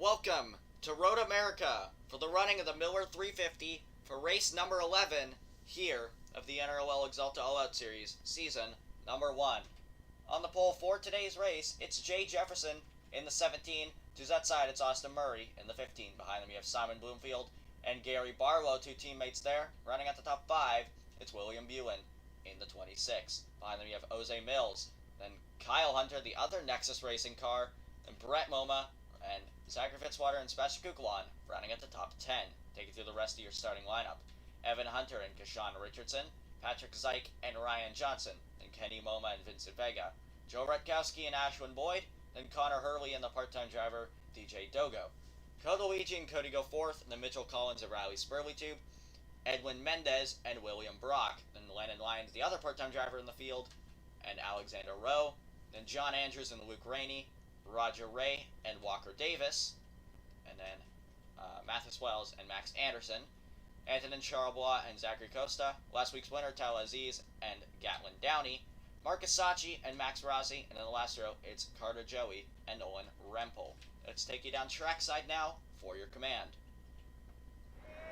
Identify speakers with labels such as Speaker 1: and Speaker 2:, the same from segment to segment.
Speaker 1: Welcome to Road America for the running of the Miller 350 for race number 11 here of the NROL Axalta All-Out Series, season number 1. On the pole for today's race, it's Jay Jefferson in the 17. To that side, it's Austin Murray in the 15. Behind them, you have Simon Bloomfield and Gary Barlow, two teammates there. Running at the top 5, it's William Buellen in the 26. Behind them, you have Jose Mills, then Kyle Hunter, the other Nexus Racing car, and Brett Moma, and Zachary Fitzwater and Sebastian Kukulon running at the top 10. Take you through the rest of your starting lineup. Evan Hunter and Kashawn Richardson, Patrick Zeich and Ryan Johnson, and Kenny Moma and Vincent Vega, Joe Rutkowski and Ashwin Boyd, then Connor Hurley and the part-time driver DJ Dogo. Luigi and Cody go fourth, and then Mitchell Collins and Riley Spurley-Tube, Edwin Mendez and William Brock, then Lennon Lyons, the other part-time driver in the field, and Alexander Rowe, then John Andrews and Luke Rainey, Roger Ray and Walker Davis, and then Mathis Wells and Max Anderson, Antonin Charlebois and Zachary Costa, last week's winner Tal Aziz and Gatlin Downey, Marcus Sachi and Max Rossi, and in the last row it's Carter Joey and Owen Rempel. Let's take you down trackside now for your command.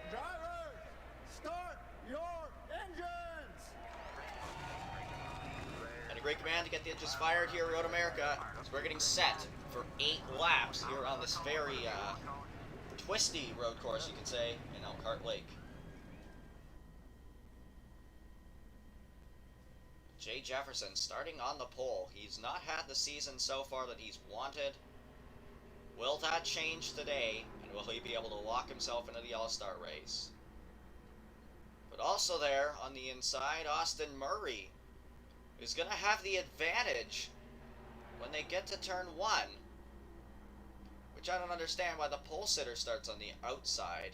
Speaker 2: Drivers, start your engines!
Speaker 1: And a great command to get the engines fired here at Road America. So we're getting set for 8 laps here on this very twisty road course, you could say, in Elkhart Lake. Jay Jefferson starting on the pole. He's not had the season so far that he's wanted. Will that change today, and will he be able to lock himself into the All-Star race? But also there on the inside, Austin Murray is going to have the advantage when they get to turn 1. Which I don't understand why the pole sitter starts on the outside.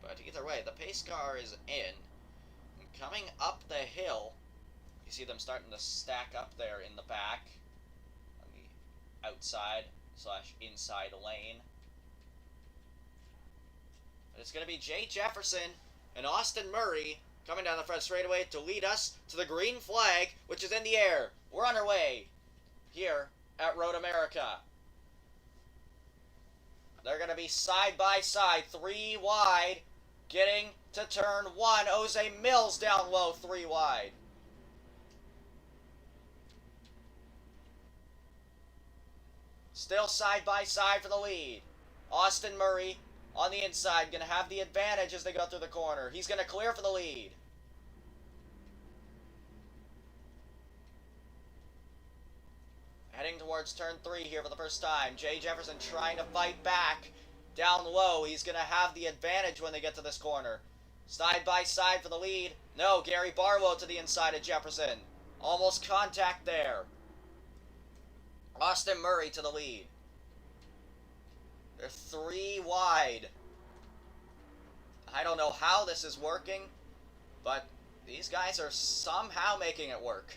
Speaker 1: But either way, the pace car is in. And coming up the hill, you see them starting to stack up there in the back on the outside / inside lane. And it's going to be Jay Jefferson and Austin Murray coming down the front straightaway to lead us to the green flag, which is in the air. We're on our way here at Road America. They're going to be side by side, 3 wide, getting to turn 1. Jose Mills down low, 3 wide. Still side by side for the lead. Austin Murray on the inside, going to have the advantage as they go through the corner. He's going to clear for the lead. Heading towards turn 3 here for the first time. Jay Jefferson trying to fight back down low. He's going to have the advantage when they get to this corner. Side by side for the lead. No, Gary Barlow to the inside of Jefferson. Almost contact there. Austin Murray to the lead. They're 3 wide. I don't know how this is working, but these guys are somehow making it work.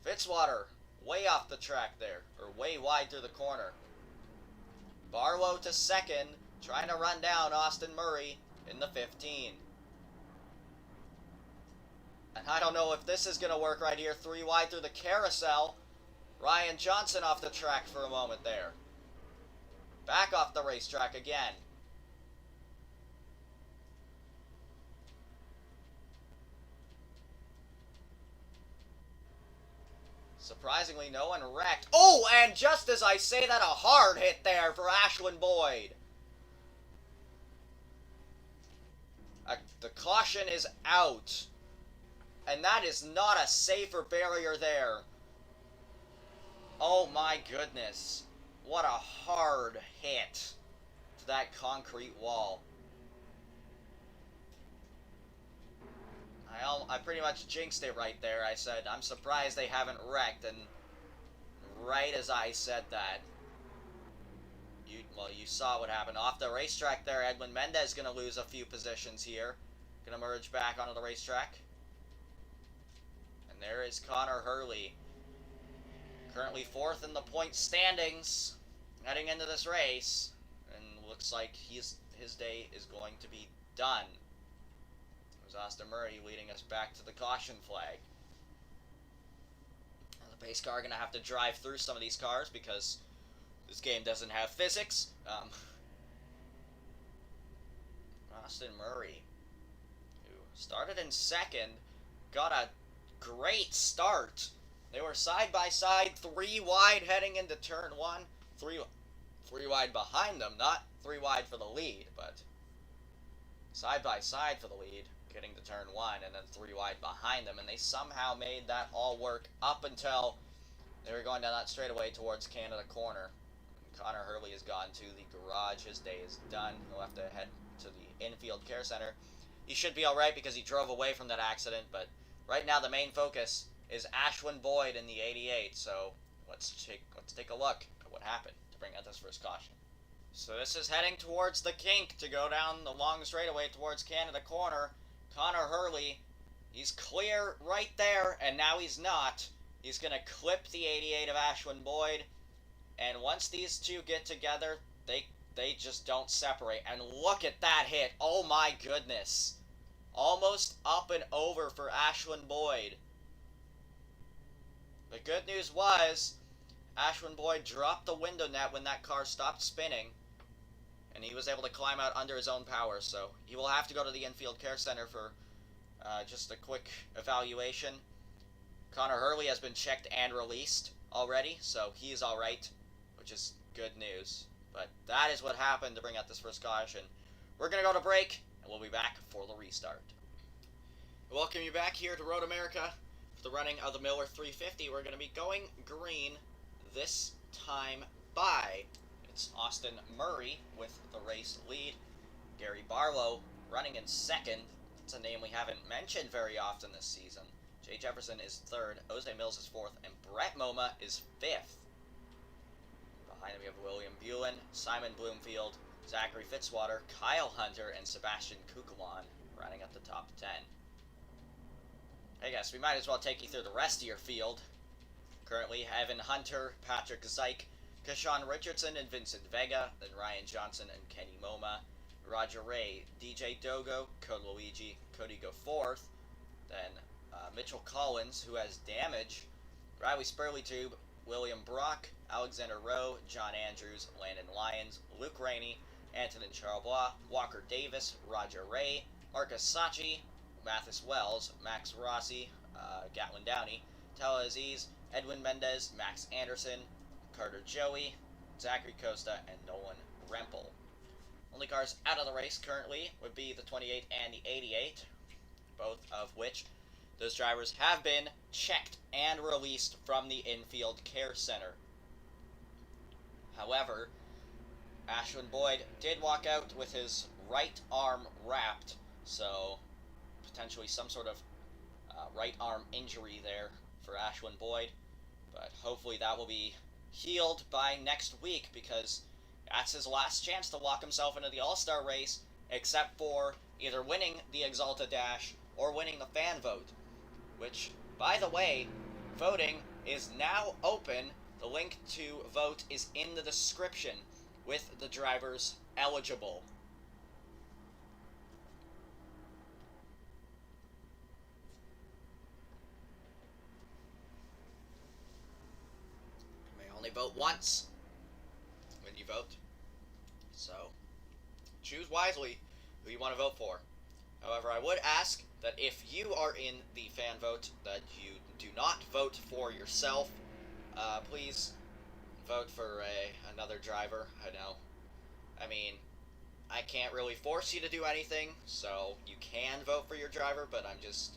Speaker 1: Fitzwater, way off the track there, or way wide through the corner. Barlow to second, trying to run down Austin Murray in the 15. And I don't know if this is going to work right here. 3 wide through the carousel. Ryan Johnson off the track for a moment there. Back off the racetrack again. Surprisingly, no one wrecked. Oh, and just as I say that, a hard hit there for Ashwin Boyd. The caution is out. And that is not a safer barrier there. Oh my goodness. What a hard hit to that concrete wall. I pretty much jinxed it right there. I said, I'm surprised they haven't wrecked, and right as I said that, you saw what happened. Off the racetrack there, Edwin Mendez going to lose a few positions here. Going to merge back onto the racetrack. And there is Connor Hurley. Currently 4th in the point standings heading into this race. And looks like his day is going to be done. It was Austin Murray leading us back to the caution flag. The pace car going to have to drive through some of these cars because This game doesn't have physics. Austin Murray, who started in second, got a great start. They were side by side, 3 wide heading into turn 1. Three wide behind them, not 3 wide for the lead, but side by side for the lead, getting to turn 1, and then 3 wide behind them, and they somehow made that all work up until they were going down that straightaway towards Canada Corner. Connor Hurley has gone to the garage. His day is done. He'll have to head to the infield care center. He should be alright because he drove away from that accident, but right now the main focus is Ashwin Boyd in the 88, so let's take a look at what happened to bring out this first caution. So this is heading towards the kink to go down the long straightaway towards Canada Corner. Connor Hurley, he's clear right there, and now he's not. He's going to clip the 88 of Ashwin Boyd, and once these two get together, they just don't separate. And look at that hit. Oh my goodness. Almost up and over for Ashwin Boyd. The good news was, Ashwin Boyd dropped the window net when that car stopped spinning, and he was able to climb out under his own power, so he will have to go to the infield care center for just a quick evaluation. Connor Hurley has been checked and released already, so he's alright, which is good news. But that is what happened to bring out this first caution. We're going to go to break, and we'll be back for the restart. Welcome you back here to Road America for the running of the Miller 350. We're going to be going green this time by. It's Austin Murray with the race lead. Gary Barlow running in second. It's a name we haven't mentioned very often this season. Jay Jefferson is third, Jose Mills is fourth, and Brett Moma is fifth. Behind him we have William Buellen, Simon Bloomfield, Zachary Fitzwater, Kyle Hunter, and Sebastian Kukulon running up the top 10. I guess we might as well take you through the rest of your field. Currently, Evan Hunter, Patrick Zeich, Kashawn Richardson, and Vincent Vega, then Ryan Johnson and Kenny Moma, Roger Ray, DJ Dogo, Code Luigi, Cody go fourth, then Mitchell Collins, who has damage, Riley Spurleytube, William Brock, Alexander Rowe, John Andrews, Landon Lyons, Luke Rainey, Antonin Charbois, Walker Davis, Roger Ray, Marcus Sachi, Mathis Wells, Max Rossi, Gatlin Downey, Tala Aziz, Edwin Mendez, Max Anderson, Carter Joey, Zachary Costa, and Nolan Rempel. Only cars out of the race currently would be the 28 and the 88, both of which those drivers have been checked and released from the infield care center. However, Ashwin Boyd did walk out with his right arm wrapped, so potentially some sort of right arm injury there for Ashwin Boyd, but hopefully that will be healed by next week, because that's his last chance to lock himself into the All-Star race, except for either winning the Axalta Dash or winning the fan vote, which, by the way, voting is now open. The link to vote is in the description with the drivers eligible. You may only vote once when you vote, so choose wisely who you want to vote for. However, I would ask that if you are in the fan vote, that you do not vote for yourself. Please vote for another driver. I mean, I can't really force you to do anything, so you can vote for your driver, but I'm just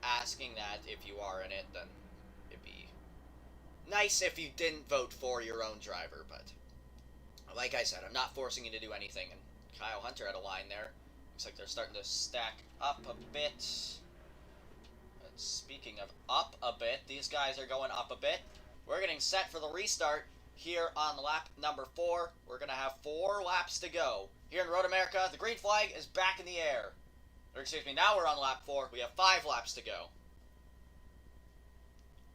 Speaker 1: asking that if you are in it, then it'd be nice if you didn't vote for your own driver. But like I said, I'm not forcing you to do anything. And Kyle Hunter had a line there. Looks like they're starting to stack up a bit. Speaking of up a bit, these guys are going up a bit. We're getting set for the restart here on lap number 4. We're going to have 4 laps to go. Here in Road America, the green flag is back in the air. Or excuse me, now we're on lap 4. We have 5 laps to go.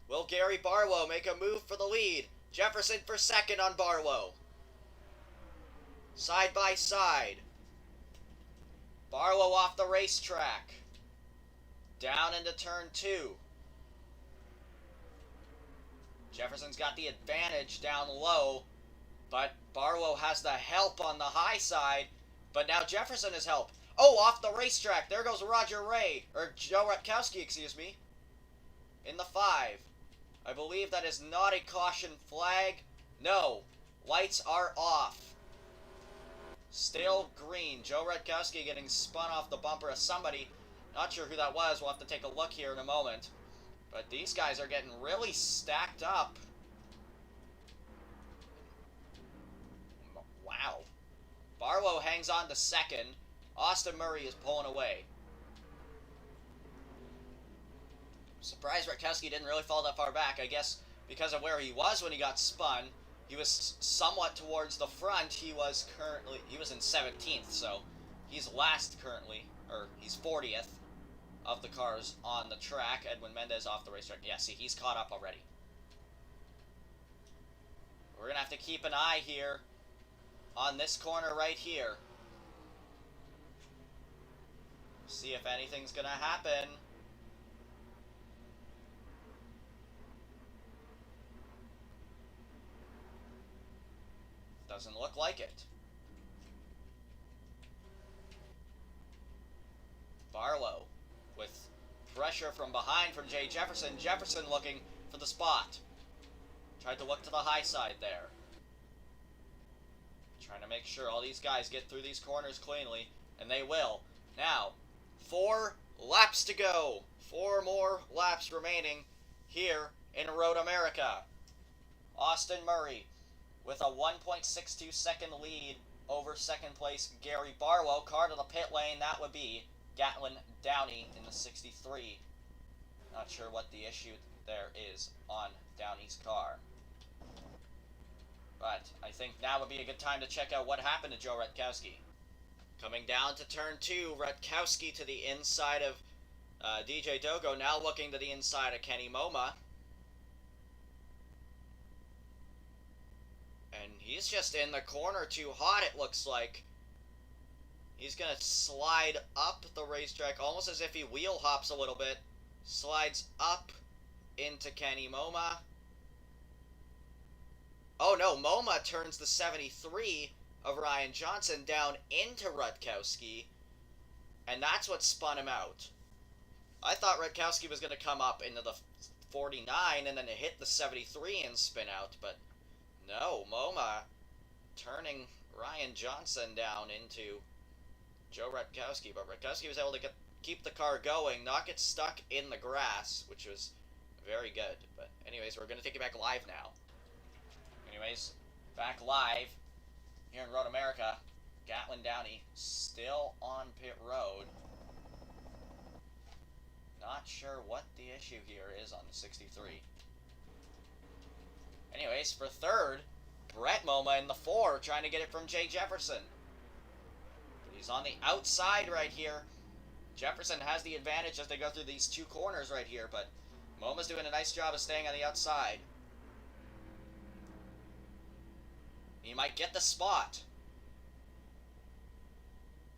Speaker 1: Will Gary Barlow make a move for the lead? Jefferson for second on Barlow. Side by side. Barlow off the racetrack. Down into turn 2. Jefferson's got the advantage down low. But Barlow has the help on the high side. But now Jefferson has help. Oh, off the racetrack. There goes Roger Ray. Or Joe Rutkowski, excuse me. In the 5. I believe that is not a caution flag. No. Lights are off. Still green. Joe Rutkowski getting spun off the bumper of somebody. Not sure who that was. We'll have to take a look here in a moment. But these guys are getting really stacked up. Wow. Barlow hangs on to second. Austin Murray is pulling away. Surprised Rutkowski didn't really fall that far back. I guess because of where he was when he got spun. He was somewhat towards the front. He was in 17th, so he's last currently, or he's 40th of the cars on the track. Edwin Mendez off the racetrack. Yeah, see, he's caught up already. We're going to have to keep an eye here on this corner right here. See if anything's going to happen. Doesn't look like it. Barlow with pressure from behind from Jay Jefferson. Jefferson looking for the spot. Tried to look to the high side there. Trying to make sure all these guys get through these corners cleanly, and they will. Now, 4 laps to go. 4 more laps remaining here in Road America. Austin Murray with a 1.62 second lead over second place Gary Barlow. Car to the pit lane, that would be Gatlin Downey in the 63. Not sure what the issue there is on Downey's car. But I think now would be a good time to check out what happened to Joe Rutkowski. Coming down to turn 2, Rutkowski to the inside of DJ Dogo, now looking to the inside of Kenny Moma. And he's just in the corner too hot, it looks like. He's going to slide up the racetrack, almost as if he wheel hops a little bit. Slides up into Kenny Moma. Oh no, Moma turns the 73 of Ryan Johnson down into Rutkowski. And that's what spun him out. I thought Rutkowski was going to come up into the 49 and then hit the 73 and spin out, but no, MoMA turning Ryan Johnson down into Joe Rutkowski, but Rutkowski was able to keep the car going, not get stuck in the grass, which was very good. But anyways, we're going to take it back live now. Anyways, back live here in Road America. Gatlin Downey still on pit road. Not sure what the issue here is on the 63. Anyways, for third, Brett Moma in the 4, trying to get it from Jay Jefferson. But he's on the outside right here. Jefferson has the advantage as they go through these 2 corners right here, but Moma's doing a nice job of staying on the outside. He might get the spot.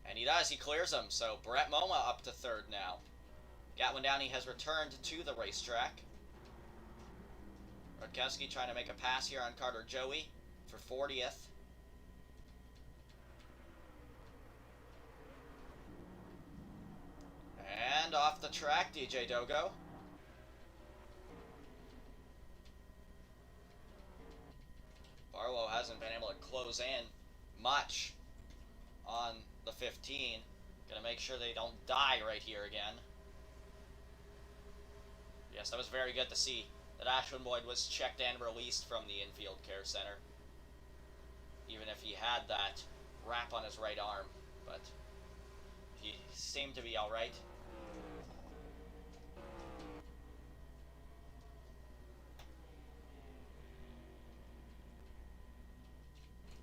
Speaker 1: And he does, he clears him, so Brett Moma up to third now. Gatlin Downey has returned to the racetrack. Rutkowski trying to make a pass here on Carter Joey for 40th. And off the track, DJ Dogo. Barlow hasn't been able to close in much on the 15. Gonna make sure they don't die right here again. Yes, that was very good to see that Ashwin Boyd was checked and released from the infield care center. Even if he had that wrap on his right arm. But he seemed to be alright.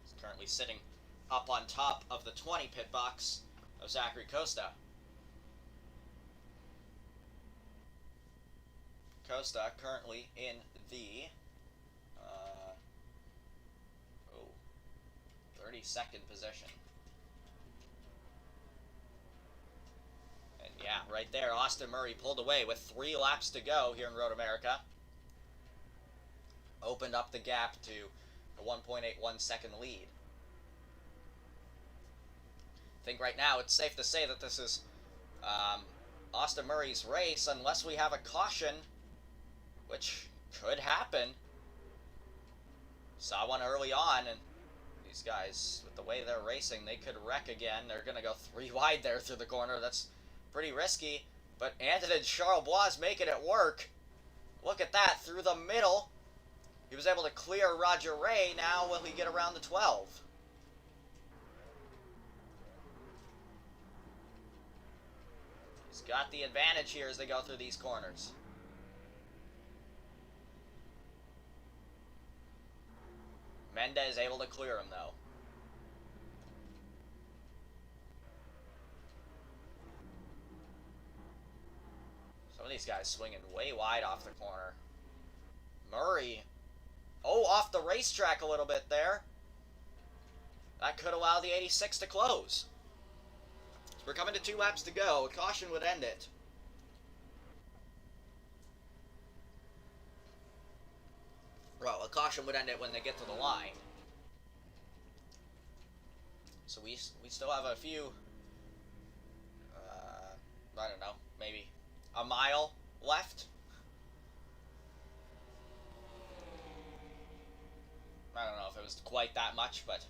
Speaker 1: He's currently sitting up on top of the 20 pit box of Zachary Costa. Costa currently in the 32nd position. And yeah, right there, Austin Murray pulled away with 3 laps to go here in Road America. Opened up the gap to a 1.81 second lead. I think right now it's safe to say that this is Austin Murray's race, unless we have a caution, which could happen. Saw one early on, and these guys, with the way they're racing, they could wreck again. They're going to go 3 wide there through the corner. That's pretty risky, but Antonin Charlebois is making it work. Look at that, through the middle. He was able to clear Roger Ray. Now will he get around the 12? He's got the advantage here as they go through these corners. Mendez able to clear him, though. Some of these guys swinging way wide off the corner. Murray, off the racetrack a little bit there. That could allow the 86 to close. So we're coming to 2 laps to go. A caution would end it. Well, a caution would end it when they get to the line. So we still have a few, I don't know, maybe a mile left. I don't know if it was quite that much, but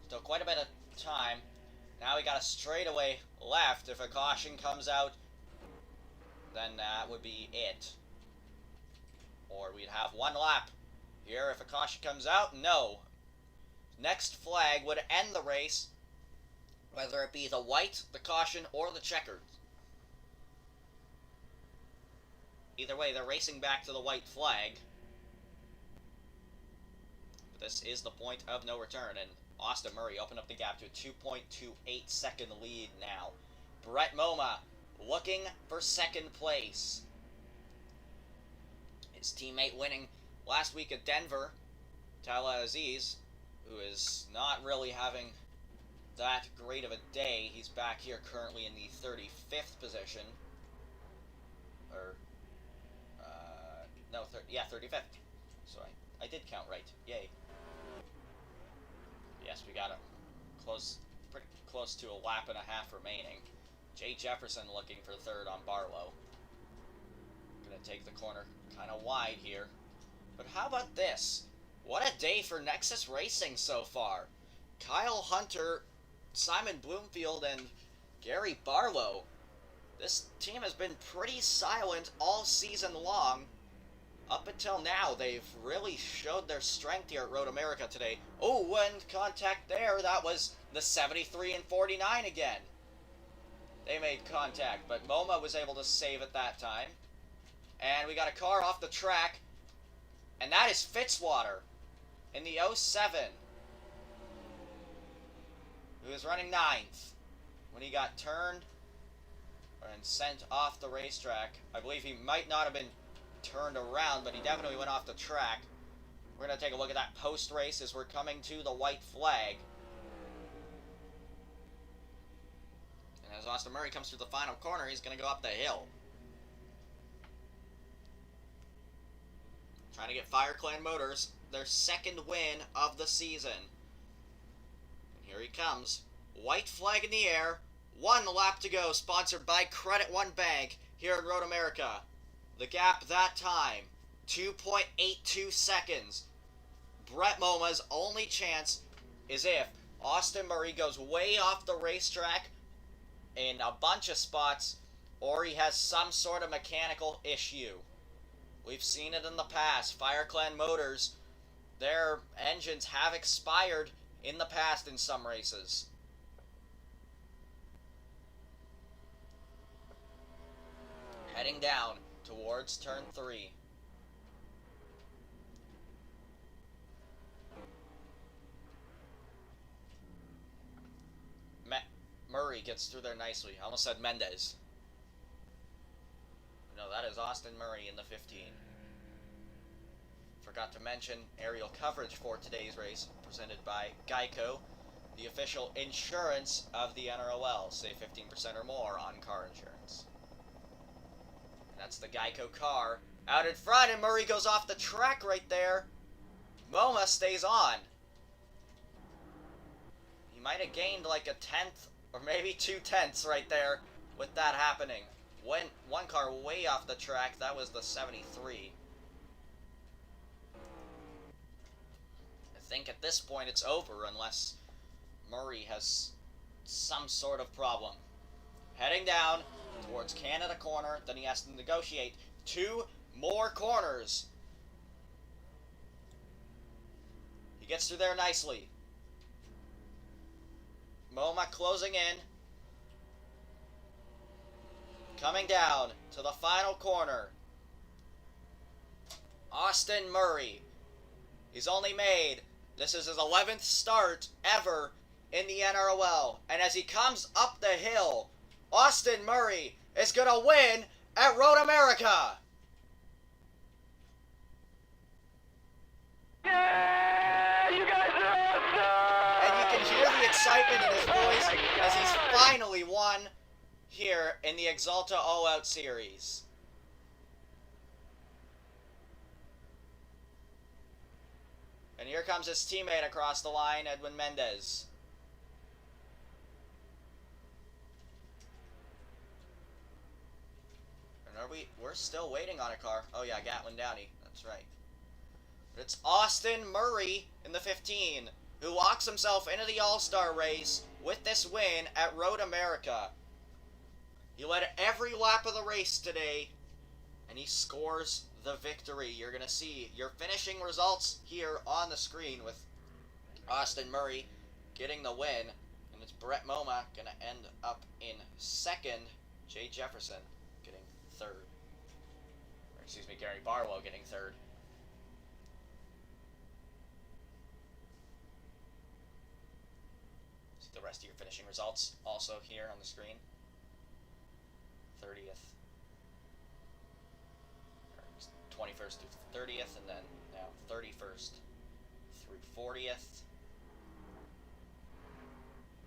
Speaker 1: still quite a bit of time. Now we got a straightaway left. If a caution comes out, then that would be it. Or we'd have 1 lap here. If a caution comes out, no. Next flag would end the race, whether it be the white, the caution, or the checkered. Either way, they're racing back to the white flag. But this is the point of no return, and Austin Murray opened up the gap to a 2.28 second lead now. Brett Moma looking for second place. His teammate winning last week at Denver, Tala Aziz, who is not really having that great of a day. He's back here currently in the 35th position. Or, no, 35th. So I did count right. Yay. Yes, we got pretty close to a lap and a half remaining. Jay Jefferson looking for third on Barlow. Gonna take the corner kind of wide here. But how about this? What a day for Nexus Racing so far. Kyle Hunter, Simon Bloomfield, and Gary Barlow. This team has been pretty silent all season long. Up until now, they've really showed their strength here at Road America today. Oh, and contact there. That was the 73 and 49 again. They made contact, but MoMA was able to save it that time. And we got a car off the track, and that is Fitzwater in the 07, who is running 9th when he got turned and sent off the racetrack. I believe he might not have been turned around, but he definitely went off the track. We're going to take a look at that post-race as we're coming to the white flag. And as Austin Murray comes through the final corner, he's going to go up the hill. Trying to get FireClan Motors their second win of the season. And here he comes. White flag in the air. 1 lap to go, sponsored by Credit One Bank here at Road America. The gap that time, 2.82 seconds. Brett Moma's only chance is if Austin Murray goes way off the racetrack in a bunch of spots, or he has some sort of mechanical issue. We've seen it in the past. FireClan Motors, their engines have expired in the past in some races. Heading down towards turn 3. Murray gets through there nicely. I almost said Mendez. No, that is Austin Murray in the 15. Forgot to mention aerial coverage for today's race, presented by Geico, the official insurance of the NROL. Save 15% or more on car insurance. And that's the Geico car out in front, and Murray goes off the track right there. MoMA stays on. He might have gained like a tenth or maybe 2/10 right there with that happening. Went one car way off the track. That was the 73. I think at this point it's over unless Murray has some sort of problem. Heading down towards Canada corner, then he has to negotiate 2 more corners. He gets through there nicely. MoMA closing in. Coming down to the final corner. Austin Murray. He's only made, this is his 11th start ever in the NROL. And as he comes up the hill, Austin Murray is going to win at Road America.
Speaker 2: Yeah, you guys are awesome!
Speaker 1: And you can hear the excitement in his voice as he's finally won here in the Axalta All Out Series. And here comes his teammate across the line, Edwin Mendez. And we're still waiting on a car. Oh yeah, Gatlin Downey, that's right. But it's Austin Murray in the 15, who locks himself into the All-Star race with this win at Road America. He led every lap of the race today, and he scores the victory. You're going to see your finishing results here on the screen with Austin Murray getting the win, and it's Brett MoMA going to end up in second, Jay Jefferson getting third. Or excuse me, Gary Barlow getting third. See the rest of your finishing results also here on the screen. 30th, 21st through 30th, and then now 31st through 40th,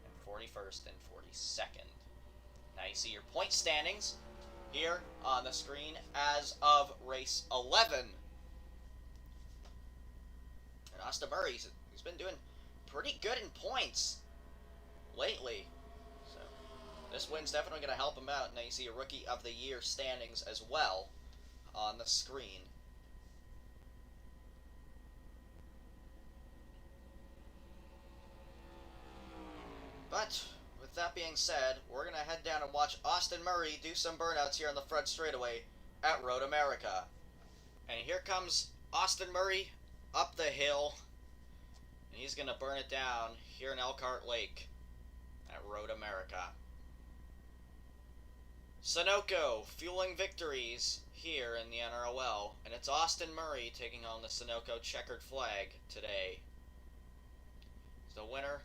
Speaker 1: and 41st and 42nd. Now you see your point standings here on the screen as of race 11. And Austin Murray, he's been doing pretty good in points lately. This win's definitely going to help him out. Now you see a Rookie of the Year standings as well on the screen. But with that being said, we're going to head down and watch Austin Murray do some burnouts here on the front straightaway at Road America. And here comes Austin Murray up the hill. And he's going to burn it down here in Elkhart Lake at Road America. Sunoco fueling victories here in the NROL, and it's Austin Murray taking on the Sunoco checkered flag today. The winner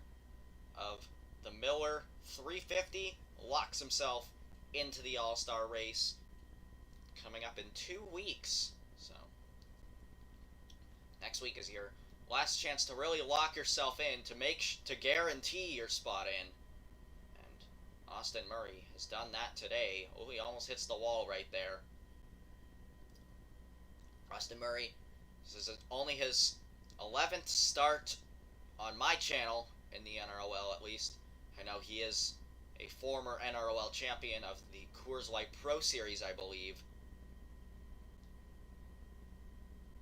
Speaker 1: of the Miller 350 locks himself into the All-Star race coming up in 2 weeks. So next week is your last chance to really lock yourself in to guarantee your spot in. Austin Murray has done that today. Oh, he almost hits the wall right there. Austin Murray, this is only his 11th start on my channel in the NROL at least. I know he is a former NROL champion of the Coors Light Pro Series, I believe.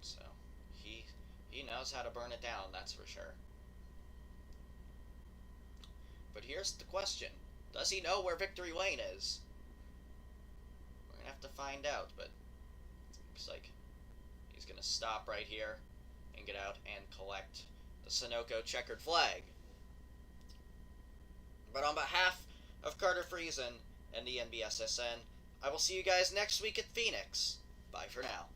Speaker 1: So, he knows how to burn it down, that's for sure. But here's the question. Does he know where Victory Lane is? We're going to have to find out, but looks like he's going to stop right here and get out and collect the Sunoco checkered flag. But on behalf of Carter Friesen and the NBSSN, I will see you guys next week at Phoenix. Bye for now.